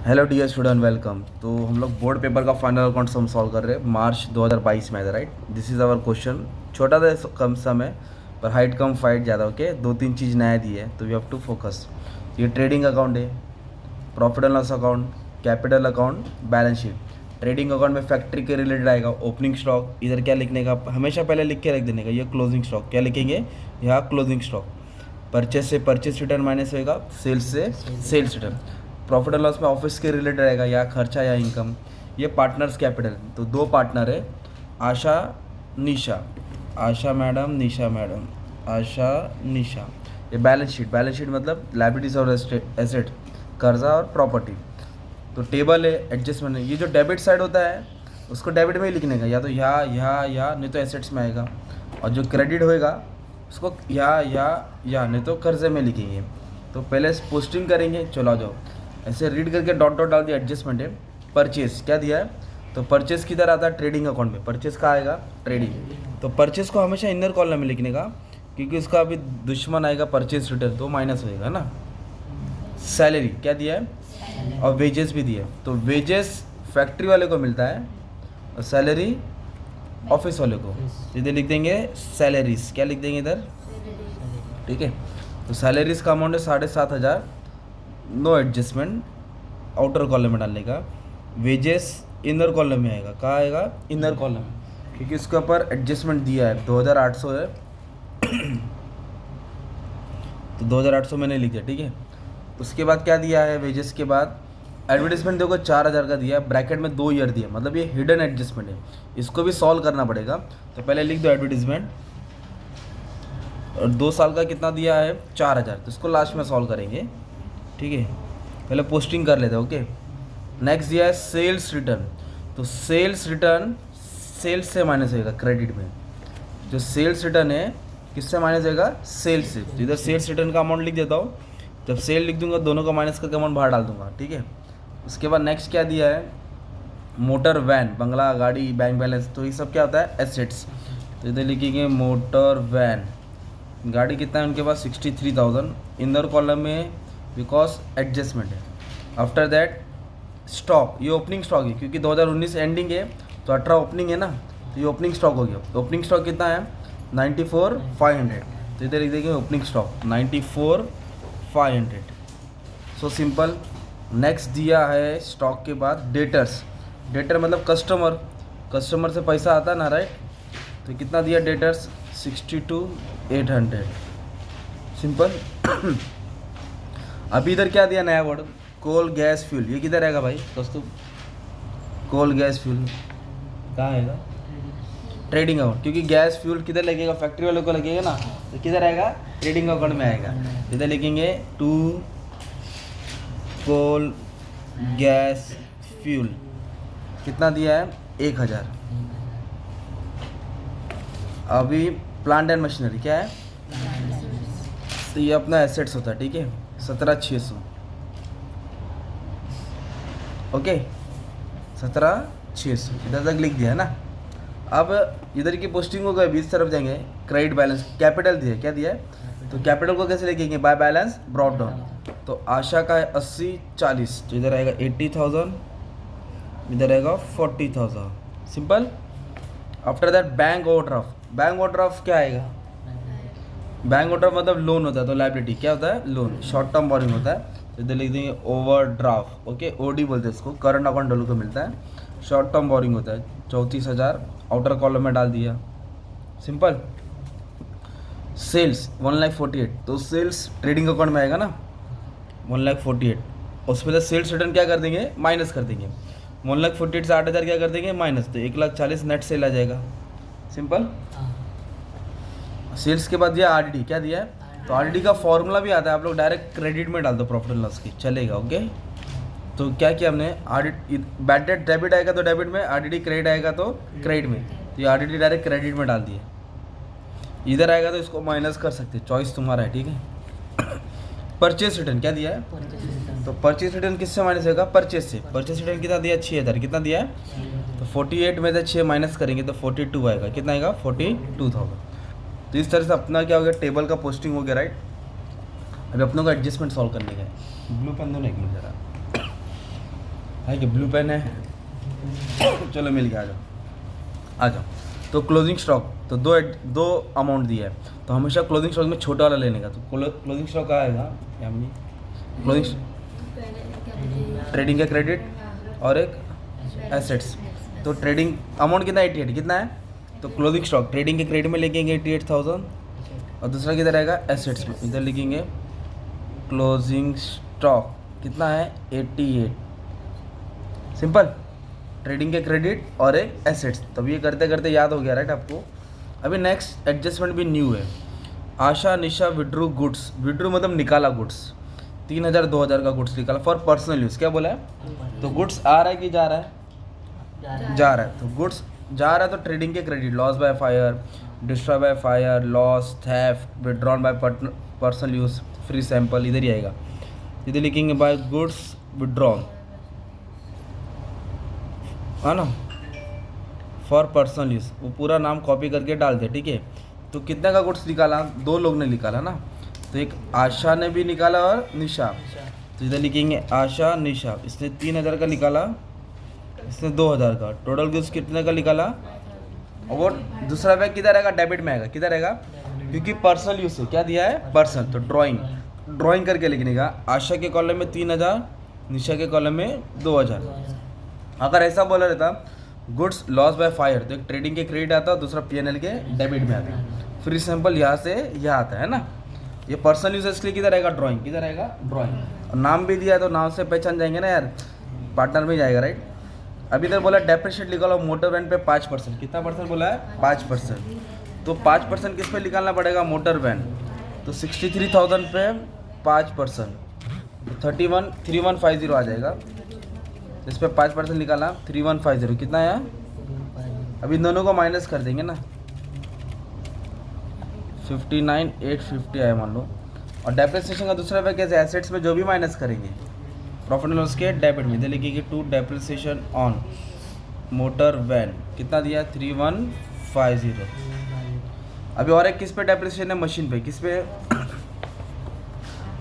Hello dear student, welcome. तो हम लोग बोर्ड पेपर का फाइनल अकाउंट्स हम सॉल्व कर रहे हैं मार्च 2022 में, right. This is our question. छोटा था, कम समय पर हाइट कम फाइट ज़्यादा। ओके, दो तीन चीज़ नया दी है तो वी हैव टू फोकस। ये ट्रेडिंग अकाउंट है, profit and loss account, capital account, balance sheet. Trading account में फैक्ट्री के रिलेटेड आएगा, ओपनिंग स्टॉक। इधर क्या लिखने का, हमेशा पहले लिख के रख देने का, ये क्लोजिंग स्टॉक। क्या लिखेंगे यहाँ, क्लोजिंग स्टॉक। परचेज से परचेज रिटर्न माइनस होएगा, सेल्स से sales return. Profit and loss में ऑफिस के रिलेटेड रहेगा, या खर्चा या इनकम। ये पार्टनर्स कैपिटल, तो दो पार्टनर है, आशा निशा, आशा मैडम निशा मैडम, आशा निशा। ये बैलेंस शीट, बैलेंस शीट मतलब लाइबिलिटीज और एसेट, कर्जा और प्रॉपर्टी। तो टेबल है, एडजस्टमेंट है। ये जो डेबिट साइड होता है उसको डेबिट में ही लिखने का, या तो या नहीं तो एसेट्स में आएगा। और जो क्रेडिट होएगा उसको या नहीं तो कर्जे में लिखेंगे। तो पहले पोस्टिंग करेंगे, चलो आ जाओ। ऐसे रीड करके डॉट डॉट डाल दिया, एडजस्टमेंट है। परचेस क्या दिया है, तो परचेस किधर आता है, ट्रेडिंग अकाउंट में। परचेस का आएगा, ट्रेडिंग। तो परचेस को हमेशा इनर कॉलम में लिखने का, क्योंकि उसका अभी दुश्मन आएगा परचेस रिटर्न, तो माइनस होएगा ना। सैलरी क्या दिया है, और वेजेस भी दिया है। तो वेजेस फैक्ट्री वाले को मिलता है और सैलरी ऑफिस वाले को। इधर लिख देंगे सैलरीज, क्या लिख देंगे इधर, ठीक है। तो सैलरीज का अमाउंट है 7,500, नो एडजस्टमेंट, आउटर कॉलम में डालने का। वेजेस इनर कॉलम में आएगा, कहाँ आएगा, इनर कॉलम, क्योंकि उसके ऊपर एडजस्टमेंट दिया है 2,800 है। तो 2,800 मैंने लिख दिया, ठीक है। उसके बाद क्या दिया है, वेजेस के बाद एडवर्टीजमेंट देखो 4,000 का दिया है, ब्रैकेट में 2 ईयर दिया, मतलब ये हिडन एडजस्टमेंट है, इसको भी सॉल्व करना पड़ेगा। तो पहले लिख दो एडवर्टीजमेंट, और 2 साल का कितना दिया है, 4,000, तो इसको लास्ट में सॉल्व करेंगे, ठीक है। पहले पोस्टिंग कर लेते हैं, ओके। नेक्स्ट दिया है सेल्स रिटर्न। तो सेल्स रिटर्न सेल्स से माइनस होएगा, क्रेडिट में। जो सेल्स रिटर्न है किससे माइनस होएगा, सेल्स से। तो इधर सेल्स रिटर्न का अमाउंट लिख देता हूँ। जब सेल लिख दूंगा दोनों का माइनस करके अमाउंट बाहर डाल दूंगा, ठीक है। उसके बाद नेक्स्ट क्या दिया है, मोटर वैन, बंगला, गाड़ी, बैंक बैलेंस। तो ये सब क्या होता है, एसेट्स। तो इधर लिखेंगे मोटर वैन। गाड़ी कितना है उनके पास, 63,000, इनर कॉलम में, बिकॉज एडजस्टमेंट है। आफ्टर दैट स्टॉक, ये ओपनिंग स्टॉक है, क्योंकि 2019 एंडिंग है तो 18 ओपनिंग है ना, तो ये ओपनिंग स्टॉक हो गया। ओपनिंग स्टॉक कितना है, 94,500। तो इधर लिख देंगे opening stock 94,500। So simple. Next दिया है स्टॉक के बाद डेटर्स। डेटर मतलब कस्टमर, कस्टमर से पैसा आता है ना, राइट। तो कितना दिया डेटर्स, 62,800। सिंपल। अभी इधर क्या दिया नया वर्ड, कोल गैस फ्यूल। ये किधर रहेगा भाई दोस्तों, कोल गैस फ्यूल कहाँ आएगा, ट्रेडिंग अकाउंट। क्योंकि गैस फ्यूल किधर लगेगा, फैक्ट्री वालों को लगेगा ना, तो किधर आएगा, ट्रेडिंग अकाउंट में आएगा। इधर लिखेंगे टू कोल गैस फ्यूल। कितना दिया है, 1,000। अभी प्लांट एंड मशीनरी क्या है, तो ये अपना एसेट्स होता है, ठीक है, 17,600। ओके, 17,600 इधर तक लिख दिया है ना। अब इधर की पोस्टिंग हो गई, 20 तरफ जाएंगे। क्रेडिट बैलेंस, कैपिटल दिया है, क्या दिया है, तो कैपिटल को कैसे लिखेंगे, बाय बैलेंस ब्रॉट डाउन। तो आशा का है 80,40, तो इधर आएगा 80,000, इधर आएगा 40,000, simple. After that bank overdraft. Bank overdraft क्या आएगा, बैंक ओवरड्राफ्ट मतलब लोन होता है, तो लाइबिलिटी क्या होता है, लोन, शॉर्ट टर्म बोरिंग होता है। तो इधर लिख देंगे ओवरड्राफ्ट, ओके, ओडी बोलते हैं इसको, करंट अकाउंट डॉलर को मिलता है, शॉर्ट टर्म बोरिंग होता है, 34,000 आउटर कॉलम में डाल दिया, सिंपल। सेल्स 1,48,000, तो सेल्स ट्रेडिंग अकाउंट में आएगा ना, 1,48,000। उसमें से सेल्स रिटर्न क्या कर देंगे, माइनस कर देंगे। 1,48,000 से 8,000 क्या कर देंगे, माइनस, तो 1,40,000 नेट सेल आ जाएगा, सिंपल। सेल्स के बाद दिया आरडीडी, क्या दिया है, तो आरडीडी का फॉर्मूला भी आता है, आप लोग डायरेक्ट क्रेडिट में डाल दो, प्रॉफिट एंड लॉस की, चलेगा, ओके। तो क्या किया हमने, बैड डेट डेबिट आएगा तो डेबिट में, आरडीडी क्रेडिट आएगा तो क्रेडिट में। तो ये आरडीडी डायरेक्ट क्रेडिट में डाल दिए। इधर आएगा तो इसको माइनस कर सकते, चॉइस तुम्हारा है, ठीक है। परचेस रिटर्न क्या दिया है, तो परचेस रिटर्न किससे माइनस होगा, परचेस से। परचेस रिटर्न कितना दिया, 6,000, कितना दिया है, तो 48 में से 6 माइनस करेंगे तो 42 आएगा, कितना आएगा, 42,000। तो इस तरह से अपना क्या हो गया, टेबल का पोस्टिंग हो गया, राइट। अभी अपनों को एडजस्टमेंट सॉल्व करने का है। ब्लू पेन दो ना, एक मिनट जरा। है कि ब्लू पेन है? चलो मिल गया, आ जाओ। तो क्लोजिंग स्टॉक तो दो अमाउंट दिया है, तो हमेशा क्लोजिंग स्टॉक में छोटा वाला लेने का। तो क्लोजिंग स्टॉक क्या आएगा? क्लोजिंग ट्रेडिंग का क्रेडिट और एक एसेट्स। तो ट्रेडिंग अमाउंट कितना 88 कितना है? तो क्लोजिंग स्टॉक ट्रेडिंग के क्रेडिट में लिखेंगे 88,000 और दूसरा किधर रहेगा? एसेट्स में। इधर लिखेंगे क्लोजिंग स्टॉक कितना है? 88। सिंपल, ट्रेडिंग के क्रेडिट और एक एसेट्स। तब ये करते करते याद हो गया राइट आपको। अभी नेक्स्ट एडजस्टमेंट भी न्यू है। आशा निशा विड्रू गुड्स, विड्रू मतलब निकाला गुड्स, 3,000 2,000 का गुड्स निकाला फॉर पर्सनल यूज़। क्या बोला है? तो गुड्स आ रहा है कि जा रहा है? जा रहा है। तो गुड्स जा रहा है तो ट्रेडिंग के credit, loss by fire, destroy by fire, loss, theft, withdrawn bye personal use, free sample, इधर ही आएगा। इधर लिखेंगे बाय गुड्स विड्रॉन, है ना, फॉर पर्सनल यूज़। वो पूरा नाम कॉपी करके डाल दे, ठीक है। तो कितने का गुड्स निकाला? 2 लोग ने निकाला ना, तो एक आशा ने भी निकाला और निशा। तो इधर लिखेंगे आशा निशा, इसने 3,000 का निकाला, इसने 2,000 का। टोटल गुड्स कितने का निकाला? और वो दूसरा बैग किधर आएगा? डेबिट में आएगा। किधर आएगा? क्योंकि पर्सनल यूज़ है, क्या दिया है? पर्सनल। तो ड्राइंग करके लिखने का, आशा के कॉलम में 3,000, निशा के कॉलम में 2,000। अगर ऐसा बोला रहता गुड्स लॉस बाय फायर, तो एक ट्रेडिंग के क्रेडिट आता है, दूसरा PNL के डेबिट में आता है। फ्री सैंपल यहाँ से यहाँ आता है ना। ये पर्सनल यूजेस के लिए किधर आएगा? ड्राइंग। किधर आएगा? ड्राइंग। और नाम भी दिया है तो नाम से पहचान जाएंगे ना यार, पार्टनर में जाएगा राइट। अभी इधर बोला डेप्रिशिएट निकालो मोटर वैन पे 5%। कितना परसेंट बोला है? 5%। तो 5% किस पे निकालना पड़ेगा? Motor van. तो 63,000 पे 5%, 3150 आ जाएगा। इस पर 5% निकाला, 3150 कितना आया? अभी इन दोनों को माइनस कर देंगे ना, 59,850 आया मान लो। और डेप्रिसिएशन का दूसरा वे कैसे? एसेट्स में जो भी माइनस करेंगे प्रॉफिट एंड लॉस के डेबिट में, लिखिए to depreciation on motor van कितना दिया? 3150। अभी और एक किस पे डेप्रिसिएशन है? मशीन पे। किस पे?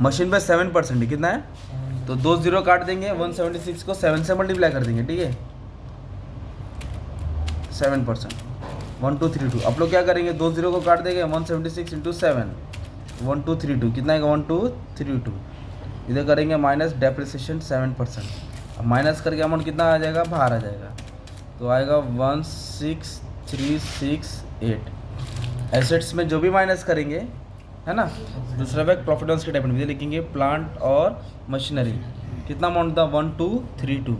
मशीन पे 7% है। कितना है? तो 2 0 काट देंगे, 176 को 7 से मल्टीप्लाई कर देंगे, ठीक है। 7%, 1232। आप लोग क्या करेंगे? 2 0 को काट देंगे, 176 इंटू 7, 1232 कितना आएगा? 1232। इधर करेंगे माइनस डेप्रिसिएशन 7%। अब माइनस करके अमाउंट कितना आ जाएगा? बाहर आ जाएगा, तो आएगा 16368। एसेट्स में जो भी माइनस करेंगे, है ना। दूसरा बैग प्रॉफिट लॉस के डेबिट में लिखेंगे प्लांट और मशीनरी। कितना अमाउंट था? 1232।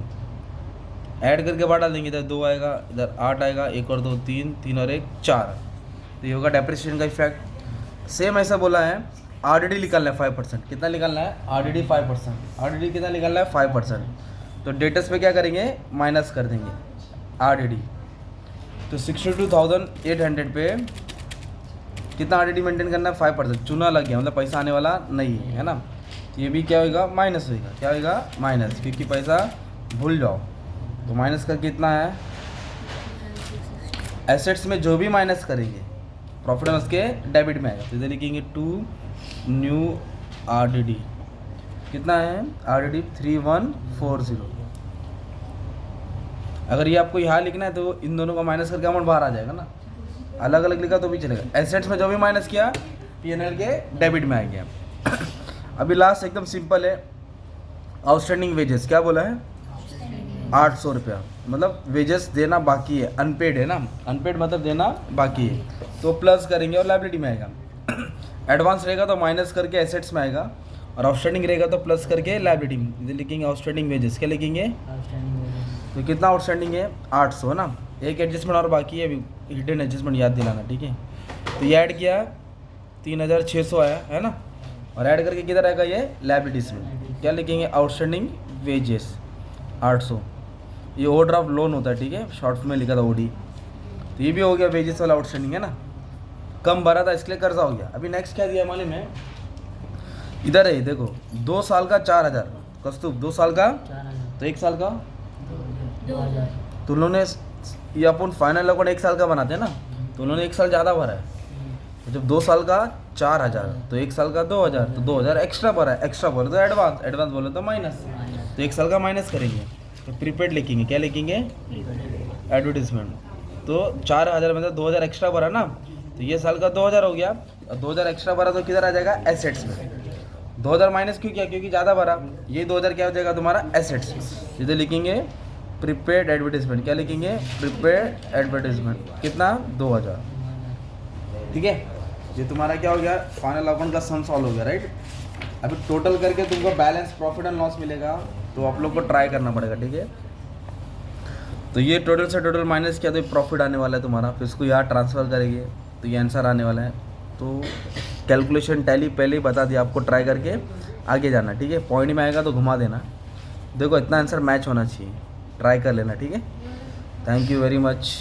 ऐड करके बाहर डाल देंगे, इधर 2 आएगा, इधर 8 आएगा, 1 और 2 3, 3 और 1 4। तो ये होगा डेप्रिसिएशन का इफेक्ट। सेम ऐसा बोला है RDD निकालना है 5%। कितना निकालना है? RDD 5%। RDD कितना निकालना है? 5%। तो डेटस पे क्या करेंगे? माइनस कर देंगे RDD। तो 62,800 पे कितना RDD मेंटेन करना है? 5%। चूना लग गया, मतलब पैसा आने वाला नहीं है ना। ये भी क्या होगा? माइनस होगा। क्या होगा? माइनस, क्योंकि पैसा भूल जाओ। तो माइनस का कितना है? एसेट्स में जो भी माइनस करेंगे प्रॉफिट लॉस के डेबिट में आएगा। तो इधर लिखेंगे टू न्यू RDD। कितना है RDD? 3140। अगर ये आपको यहाँ लिखना है तो इन दोनों का माइनस करके अमाउंट बाहर आ जाएगा ना। अलग अलग लिखा तो भी चलेगा। एसेट्स में जो भी माइनस किया PNL के डेबिट में आ गया। अभी लास्ट एकदम सिंपल है, आउटस्टैंडिंग वेजेस। क्या बोला है? 800 रुपया, मतलब वेजेस देना बाकी है, अनपेड है ना। अनपेड मतलब देना बाकी है, तो प्लस करेंगे और लायबिलिटी में आएगा। एडवांस रहेगा तो माइनस करके एसेट्स में आएगा, और आउटस्टैंडिंग रहेगा तो प्लस करके लायबिलिटी में। इधर लिखेंगे आउटस्टैंडिंग वेजेस। क्या लिखेंगे? तो कितना आउटस्टैंडिंग है? 800 ना। एक एडजस्टमेंट और बाकी है, अभी हिडन एडजस्टमेंट याद दिलाना, ठीक है। तो ये ऐड किया, 3,600 आया, है ना। और ऐड करके किधर आएगा? ये लायबिलिटीज़ में। क्या लिखेंगे? Outstanding wages 800। ये ओवरड्राफ्ट लोन होता है, ठीक है, शॉर्ट में लिखा था OD। तो ये भी हो गया वेजेस वाला आउटस्टैंडिंग, है ना। कम भरा था इसलिए कर्जा हो गया। अभी नेक्स्ट क्या दिया मालूम है? इधर है देखो, 2 साल का 4,000। कस्तूब 2 साल का, तो 1 साल का 2,000। तो उन्होंने ये अपन फाइनल अकाउंट 1 साल का बनाते हैं ना, तो उन्होंने 1 साल ज़्यादा भरा है। तो जब 2 साल का 4,000 तो 1 साल का 2,000, तो 2,000 एक्स्ट्रा भरा है। एक्स्ट्रा बोले तो एडवांस, एडवांस बोले तो माइनस, तो 1 साल का माइनस करेंगे। तो प्रीपेड लिखेंगे, क्या लिखेंगे? एडवर्टीजमेंट। तो 4,000 में से 2,000 एक्स्ट्रा भरा ना, तो ये साल का 2,000 हो गया, और 2,000 एक्स्ट्रा भरा तो किधर आ जाएगा? एसेट्स में। 2,000 माइनस क्यों किया? क्योंकि ज़्यादा भरा, ये 2,000 क्या हो जाएगा तुम्हारा? एसेट्स में। सीधे लिखेंगे प्रीपेड एडवर्टीजमेंट, क्या लिखेंगे? Prepaid advertisement. कितना? 2,000। ठीक है, ये तुम्हारा क्या हो गया? फाइनल अकाउंट का सम सॉल्व हो गया, राइट? अभी टोटल करके तुमको बैलेंस प्रॉफिट एंड लॉस मिलेगा, तो आप लोग को ट्राई करना पड़ेगा, ठीक है? तो ये टोटल से टोटल माइनस किया तो प्रॉफिट आने वाला है तुम्हारा, फिर इसको यहाँ ट्रांसफ़र करेंगे तो ये आंसर आने वाला है। तो कैलकुलेशन टैली पहले ही बता दिया आपको, ट्राई करके आगे जाना, ठीक है? पॉइंट में आएगा तो घुमा देना। देखो इतना आंसर मैच होना चाहिए, ट्राई कर लेना, ठीक है? Thank you very much.